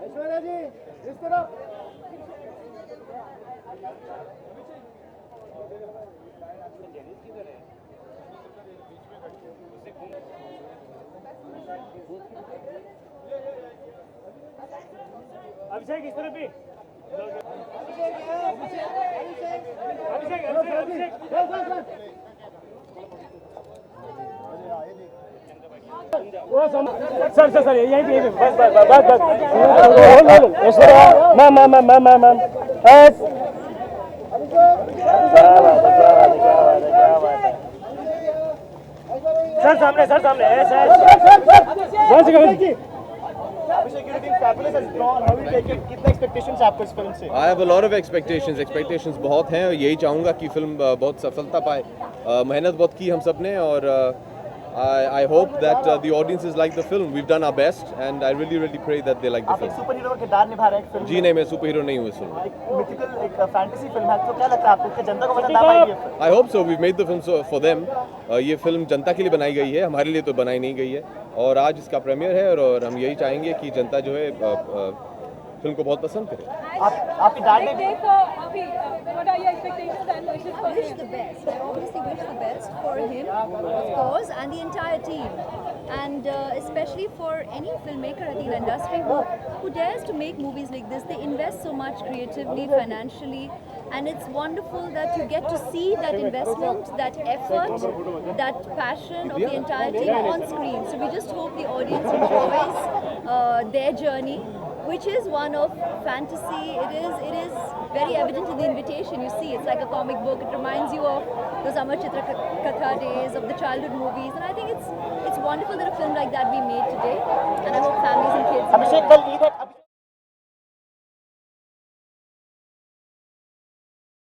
ऐश्वर्या जी इस तरफ अभिषेक इस तरफ भी सर यहीं पे बस मैम सर सामने Abhishek, you think Strapless has drawn? How do you take it? कितने expectations आपको इस फिल्म से? I have a lot of expectations बहुत हैं और यही चाहूँगा कि फिल्म बहुत सफलता पाए। मेहनत बहुत की हम सब ने और I hope that the audiences like the film. We've done our best and I really pray that they like the आप film. एक सुपर हीरो का किरदार निभा रहे हैं फिल्म में। जी नहीं, मैं सुपर हीरो नहीं हूँ इस फिल्म में। एक mythical एक फैंटेसी फिल्म है, तो क्या लगता है आपको कि जनता को पसंद आ पाएगी ये film? I hope so. We've made the film for them. ये फिल्म जनता के लिए बनाई गई है, हमारे लिए तो बनाई नहीं गई है और आज इसका प्रीमियर है और हम यही चाहेंगे कि जनता जो है फिल्म को बहुत पसंद करे। आपकी डैड ने what are your expectations and wishes for him? Wish the best. I obviously wish the best for him, of course, and the entire team. And especially for any filmmaker in the industry who dares to make movies like this. They invest so much creatively, financially, and it's wonderful that you get to see that investment, that effort, that passion of the entire team on screen. So we just hope the audience enjoys their journey, which is one of fantasy. It is very evident in the invitation. You see, it's like a comic book. It reminds you of those Amar Chitra Katha days, of the childhood movies, and I think it's wonderful that a film like that be made today. And I hope families and kids. Abhishek, कल ईद है।